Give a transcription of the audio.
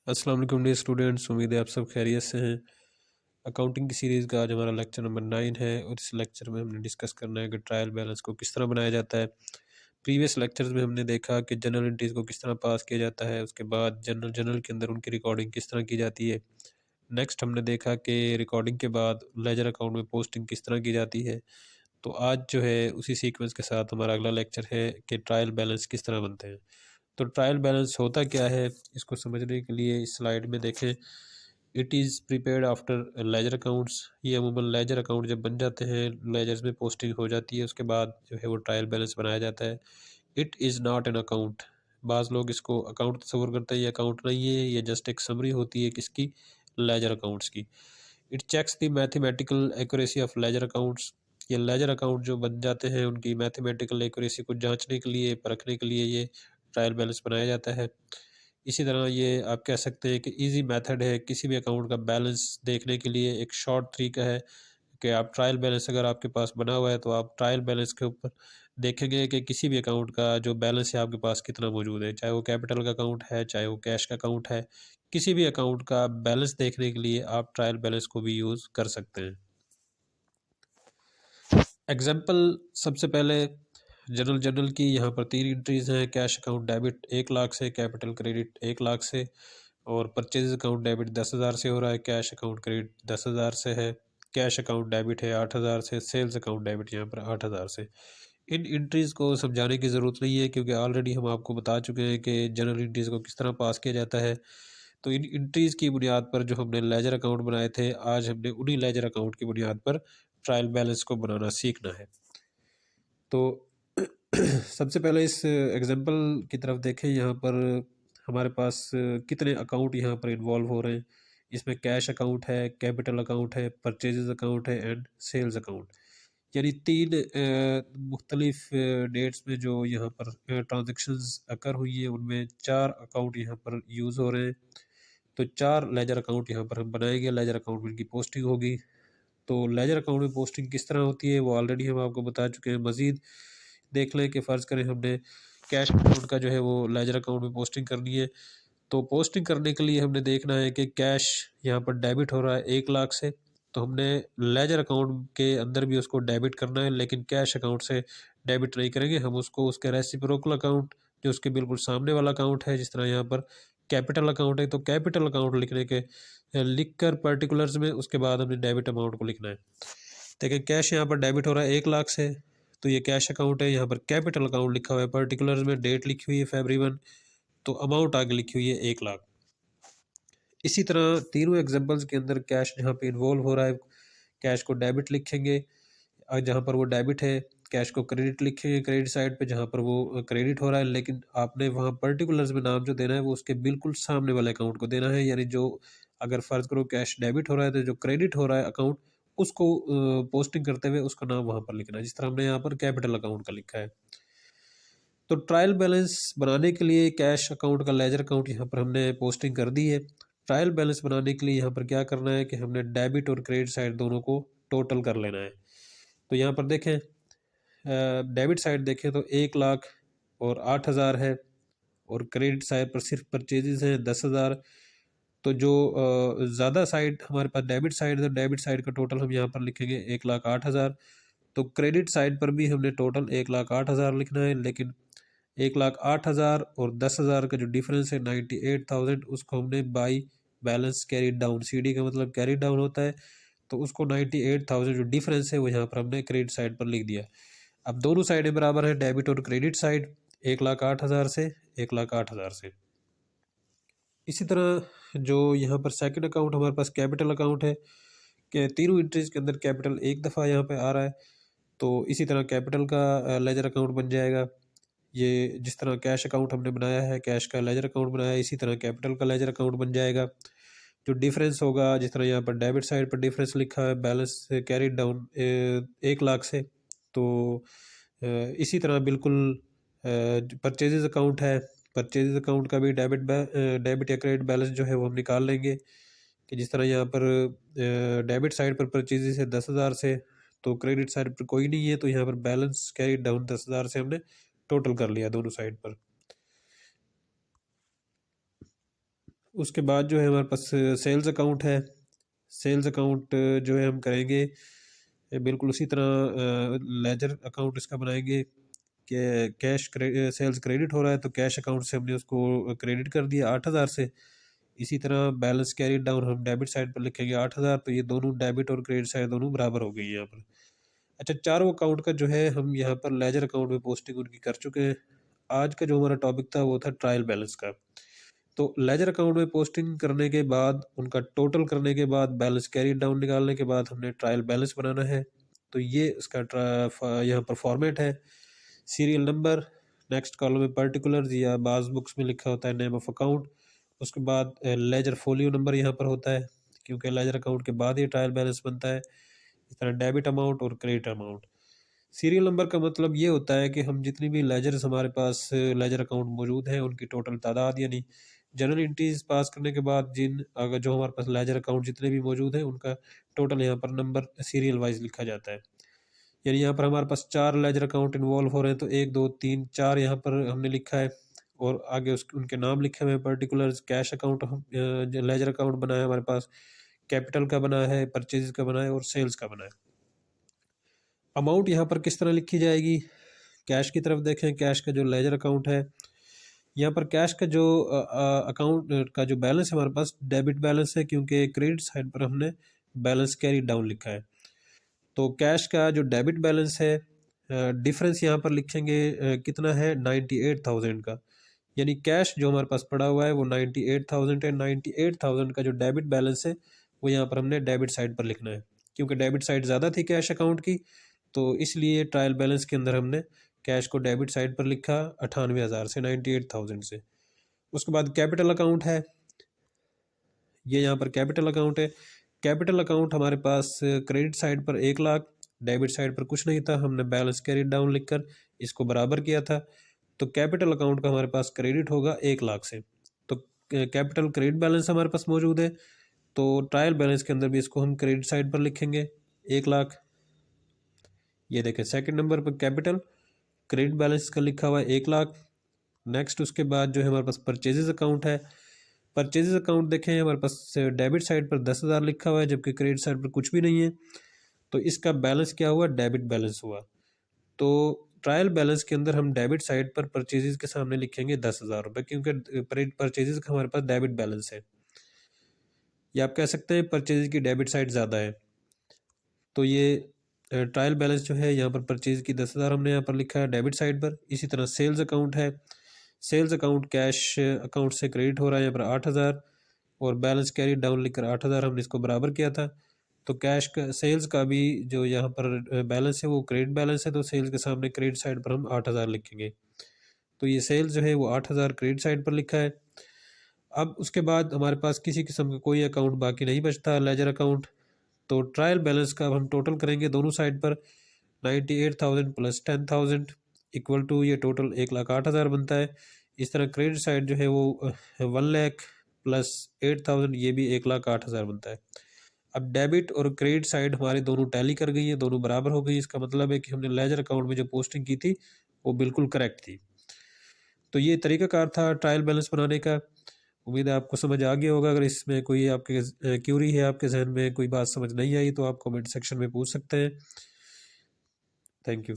अस्सलाम वालेकुम dear students, उम्मीद है आप सब खैरियत से हैं। अकाउंटिंग की सीरीज़ का आज हमारा लेक्चर नंबर 9 है और इस लेक्चर में हमने डिस्कस करना है कि ट्रायल बैलेंस को किस तरह बनाया जाता है। प्रीवियस लेक्चर्स में हमने देखा कि जनरल एंट्रीज़ को किस तरह पास किया जाता है, उसके बाद जनरल जनरल के अंदर उनकी रिकॉर्डिंग किस तरह की जाती है। नेक्स्ट हमने देखा कि रिकॉर्डिंग के बाद लेजर अकाउंट में पोस्टिंग किस तरह की जाती है। तो आज जो है उसी सीक्वेंस के साथ हमारा अगला लेक्चर है कि ट्रायल बैलेंस किस तरह बनते हैं। तो ट्रायल बैलेंस होता क्या है, इसको समझने के लिए इस स्लाइड में देखें। It is prepared after laser accounts. ये अमूमन लेजर अकाउंट जब बन जाते हैं, लेजर्स में पोस्टिंग हो जाती है, उसके बाद जो है वो ट्रायल बैलेंस बनाया जाता है। It is not an account. बाज़ लोग इसको अकाउंट तस्वर करते हैं, ये अकाउंट नहीं है, ये जस्ट एक समरी होती है किसकी, लेजर अकाउंट्स की। It checks the mathematical accuracy of ledger accounts. ये लेजर अकाउंट जो बन जाते हैं उनकी मैथमेटिकल एक्यूरेसी को जांचने के लिए, परखने के लिए ये ट्रायल बैलेंस बनाया जाता है। इसी तरह ये आप कह सकते हैं कि इजी मेथड है किसी भी अकाउंट का बैलेंस देखने के लिए। एक शॉर्ट तरीका है कि आप ट्रायल बैलेंस अगर आपके पास बना हुआ है तो आप ट्रायल बैलेंस के ऊपर देखेंगे कि किसी भी अकाउंट का जो बैलेंस है आपके पास कितना मौजूद है, चाहे वो कैपिटल का अकाउंट है, चाहे वो कैश का अकाउंट है। किसी भी अकाउंट का बैलेंस देखने के लिए आप ट्रायल बैलेंस को भी यूज़ कर सकते हैं। एग्जाम्पल सबसे पहले जनरल जनरल की यहाँ पर 3 एंट्रीज़ हैं। कैश अकाउंट डेबिट 1 लाख से, कैपिटल क्रेडिट 1 लाख से और परचेज अकाउंट डेबिट 10,000 से हो रहा है, कैश अकाउंट क्रेडिट 10,000 से है, कैश अकाउंट डेबिट है 8,000 से, सेल्स अकाउंट डेबिट यहाँ पर 8,000 से। इन एंट्रीज़ को समझाने की ज़रूरत नहीं है क्योंकि ऑलरेडी हम आपको बता चुके हैं कि जनरल एंट्रीज़ को किस तरह पास किया जाता है। तो इन एंट्रीज़ की बुनियाद पर जो हमने लेजर अकाउंट बनाए थे, आज हमने उन्हीं लेजर अकाउंट की बुनियाद पर ट्रायल बैलेंस को बनाना सीखना है। तो सबसे पहले इस एग्जांपल की तरफ देखें। यहाँ पर हमारे पास कितने अकाउंट यहाँ पर इन्वॉल्व हो रहे हैं। इसमें कैश अकाउंट है, कैपिटल अकाउंट है, परचेजेस अकाउंट है एंड सेल्स अकाउंट। यानी 3 मुख्तलिफ डेट्स में जो यहाँ पर ट्रांजेक्शन्स अकर हुई है उनमें 4 अकाउंट यहाँ पर यूज़ हो रहे हैं। तो 4 लेजर अकाउंट यहाँ पर हम बनाएंगे। लेजर अकाउंट में इनकी पोस्टिंग होगी। तो लेजर अकाउंट में पोस्टिंग किस तरह होती है वो ऑलरेडी हम आपको बता चुके हैं। मज़ीद देख लें कि फ़र्ज़ करें हमने कैश अकाउंट का जो है वो लेजर अकाउंट में पोस्टिंग करनी है। तो पोस्टिंग करने के लिए हमने देखना है कि कैश यहाँ पर डेबिट हो रहा है 1 लाख से, तो हमने लेजर अकाउंट के अंदर भी उसको डेबिट करना है, लेकिन कैश अकाउंट से डेबिट नहीं करेंगे। हम उसको उसके रेसिप्रोकल अकाउंट जो उसके बिल्कुल सामने वाला अकाउंट है, जिस तरह यहाँ पर कैपिटल अकाउंट है तो कैपिटल अकाउंट लिखने के लिख कर पर्टिकुलर्स में उसके बाद हमने डेबिट अमाउंट को लिखना है। देखिए कैश यहाँ पर डेबिट हो रहा है 1 लाख से, तो ये कैश अकाउंट है। यहाँ पर कैपिटल अकाउंट लिखा हुआ है, पर्टिकुलर्स में डेट लिखी हुई है February 1, तो अमाउंट आगे लिखी हुई है 1 लाख। इसी तरह तीनों एग्जांपल्स के अंदर कैश जहाँ पे इन्वॉल्व हो रहा है, कैश को डेबिट लिखेंगे और जहाँ पर वो डेबिट है, कैश को क्रेडिट लिखेंगे क्रेडिट साइड पे जहाँ पर वो क्रेडिट हो रहा है, लेकिन आपने वहाँ पर्टिकुलर्स में नाम जो देना है वो उसके बिल्कुल सामने वाले अकाउंट को देना है। यानी जो अगर फ़र्ज़ करो कैश डेबिट हो रहा है तो जो क्रेडिट हो रहा है अकाउंट उसको पोस्टिंग करते हुए उसका नाम वहाँ पर लिखना है, जिस तरह हमने यहाँ पर कैपिटल अकाउंट का लिखा है। तो ट्रायल बैलेंस बनाने के लिए कैश अकाउंट का लेजर अकाउंट यहाँ पर हमने पोस्टिंग कर दी है। ट्रायल बैलेंस बनाने के लिए यहाँ पर क्या करना है कि हमने डेबिट और क्रेडिट साइड दोनों को टोटल कर लेना है। तो यहाँ पर देखें, डेबिट साइड देखें तो 1 लाख और 8,000 है और क्रेडिट साइड पर सिर्फ परचेजेस हैं 10,000। तो जो ज़्यादा साइड हमारे पास डेबिट साइड है, डेबिट साइड का टोटल हम यहाँ पर लिखेंगे 1,08,000। तो क्रेडिट साइड पर भी हमने टोटल 1,08,000 लिखना है, लेकिन 1,08,000 और 10,000 का जो डिफरेंस है 98,000, उसको हमने by balance carry down, CD का मतलब कैरी डाउन होता है, तो उसको 98,000 जो डिफरेंस है वो यहाँ पर हमने क्रेडिट साइड पर लिख दिया। अब दोनों साइडें बराबर है, डेबिट और क्रेडिट साइड, 1,08,000 से 1,08,000 से। इसी तरह जो यहाँ पर सेकंड अकाउंट हमारे पास कैपिटल अकाउंट है कि तीनों एंट्रीज के अंदर कैपिटल एक दफ़ा यहाँ पे आ रहा है, तो इसी तरह कैपिटल का लेजर अकाउंट बन जाएगा। ये जिस तरह कैश अकाउंट हमने बनाया है, कैश का लेजर अकाउंट बनाया है, इसी तरह कैपिटल का लेजर अकाउंट बन जाएगा। जो डिफरेंस होगा, जिस तरह यहाँ पर डेबिट साइड पर डिफरेंस लिखा है, बैलेंस कैरी डाउन 1 लाख से, तो इसी तरह बिल्कुल परचेजेस अकाउंट है, परचेजेस अकाउंट का भी डेबिट या क्रेडिट बैलेंस जो है वो हम निकाल लेंगे कि जिस तरह यहाँ पर डेबिट साइड पर परचेजेस है 10,000 से, तो क्रेडिट साइड पर कोई नहीं है, तो यहाँ पर बैलेंस कैरी डाउन 10,000 से हमने टोटल कर लिया दोनों साइड पर। उसके बाद जो है हमारे पास सेल्स अकाउंट है। सेल्स अकाउंट जो है हम करेंगे बिल्कुल उसी तरह लेजर अकाउंट इसका बनाएंगे कि कैश सेल्स क्रेडिट हो रहा है तो कैश अकाउंट से हमने उसको क्रेडिट कर दिया 8,000 से। इसी तरह बैलेंस कैरी डाउन हम डेबिट साइड पर लिखेंगे 8,000, तो ये दोनों डेबिट और क्रेडिट साइड दोनों बराबर हो गई यहाँ पर। अच्छा, चारों अकाउंट का जो है हम यहाँ पर लेजर अकाउंट में पोस्टिंग उनकी कर चुके हैं। आज का जो हमारा टॉपिक था वो था ट्रायल बैलेंस का। तो लेजर अकाउंट में पोस्टिंग करने के बाद उनका टोटल करने के बाद बैलेंस कैरी डाउन निकालने के बाद हमने ट्रायल बैलेंस बनाना है। तो ये इसका यहाँ पर फॉर्मेट है। सीरियल नंबर, नेक्स्ट कॉलम में पर्टिकुलर्स या बाज बुक्स में लिखा होता है नेम ऑफ अकाउंट। उसके बाद लेजर फोलियो नंबर यहाँ पर होता है, क्योंकि लेजर अकाउंट के बाद ये ट्रायल बैलेंस बनता है। इस तरह डेबिट अमाउंट और क्रेडिट अमाउंट। सीरियल नंबर का मतलब ये होता है कि हम जितनी भी लेजर्स हमारे पास लेजर अकाउंट मौजूद हैं उनकी टोटल तादाद, यानी जनरल एंट्रीज पास करने के बाद अगर जो हमारे पास लेजर अकाउंट जितने भी मौजूद हैं उनका टोटल यहाँ पर नंबर सीरियल वाइज लिखा जाता है। यानी यहाँ पर हमारे पास 4 लेजर अकाउंट इन्वॉल्व हो रहे हैं, तो 1 2 3 4 यहाँ पर हमने लिखा है और आगे उनके नाम लिखे हुए हैं पर्टिकुलर्स। कैश अकाउंट जो लेजर अकाउंट बना है हमारे पास, कैपिटल का बना है, परचेज का बना है और सेल्स का बना है। अमाउंट यहाँ पर किस तरह लिखी जाएगी, कैश की तरफ देखें। कैश का जो लेजर अकाउंट है, यहाँ पर कैश का जो अकाउंट का जो बैलेंस है हमारे पास डेबिट बैलेंस है, क्योंकि क्रेडिट साइड पर हमने बैलेंस कैरी डाउन लिखा है। तो कैश का जो डेबिट बैलेंस है, डिफरेंस यहाँ पर लिखेंगे कितना है 98,000 का। यानी कैश जो हमारे पास पड़ा हुआ है वो 98,000 है। 98,000 का जो डेबिट बैलेंस है वो यहाँ पर हमने डेबिट साइड पर लिखना है, क्योंकि डेबिट साइड ज़्यादा थी कैश अकाउंट की, तो इसलिए ट्रायल बैलेंस के अंदर हमने कैश को डेबिट साइड पर लिखा 98,000 से, 98,000 से। उसके बाद कैपिटल अकाउंट है, ये यहाँ पर कैपिटल अकाउंट है। कैपिटल अकाउंट हमारे पास क्रेडिट साइड पर 1,00,000, डेबिट साइड पर कुछ नहीं था, हमने बैलेंस कैरी डाउन लिखकर इसको बराबर किया था। तो कैपिटल अकाउंट का हमारे पास क्रेडिट होगा 1,00,000 से। तो कैपिटल क्रेडिट बैलेंस हमारे पास मौजूद है, तो ट्रायल बैलेंस के अंदर भी इसको हम क्रेडिट साइड पर लिखेंगे 1,00,000। ये देखें सेकंड नंबर पर कैपिटल क्रेडिट बैलेंस का लिखा हुआ है 1,00,000। नेक्स्ट उसके बाद जो है हमारे पास परचेजेस अकाउंट है। परचेजेस अकाउंट देखें हमारे पास डेबिट साइड पर 10,000 लिखा हुआ है, जबकि क्रेडिट साइड पर कुछ भी नहीं है, तो इसका बैलेंस क्या हुआ, डेबिट बैलेंस हुआ। तो ट्रायल बैलेंस के अंदर हम डेबिट साइड पर परचेजेस के सामने लिखेंगे 10,000 रुपये, क्योंकि परचेजेस का हमारे पास डेबिट बैलेंस है, या आप कह सकते हैं परचेजेस की डेबिट साइड ज़्यादा है। तो ये ट्रायल बैलेंस जो है यहाँ पर परचेज की 10,000 हमने यहाँ पर लिखा है डेबिट साइड पर। इसी तरह सेल्स अकाउंट है। सेल्स अकाउंट कैश अकाउंट से क्रेडिट हो रहा है यहाँ पर 8,000 और बैलेंस कैरी डाउन लिखकर 8,000 हमने इसको बराबर किया था। तो कैश का सेल्स का भी जो यहाँ पर बैलेंस है वो क्रेडिट बैलेंस है, तो सेल्स के सामने क्रेडिट साइड पर हम 8,000 लिखेंगे। तो ये सेल्स जो है वो 8,000 क्रेडिट साइड पर लिखा है। अब उसके बाद हमारे पास किसी किस्म का कोई अकाउंट बाकी नहीं बचता लेजर अकाउंट। तो ट्रायल बैलेंस का अब हम टोटल करेंगे दोनों साइड पर, 98,000 प्लस 10,000 इक्वल टू ये टोटल 1,08,000 बनता है। इस तरह क्रेडिट साइड जो है वो 1,00,000 प्लस 8,000 ये भी 1,08,000 बनता है। अब डेबिट और क्रेडिट साइड हमारे दोनों टैली कर गई है, दोनों बराबर हो गई। इसका मतलब है कि हमने लेजर अकाउंट में जो पोस्टिंग की थी वो बिल्कुल करेक्ट थी। तो ये तरीकाकार था ट्रायल बैलेंस बनाने का। उम्मीद है आपको समझ आ गया होगा। अगर इसमें कोई आपके क्यूरी है, आपके जहन में कोई बात समझ नहीं आई, तो आप कमेंट सेक्शन में पूछ सकते हैं। Thank you.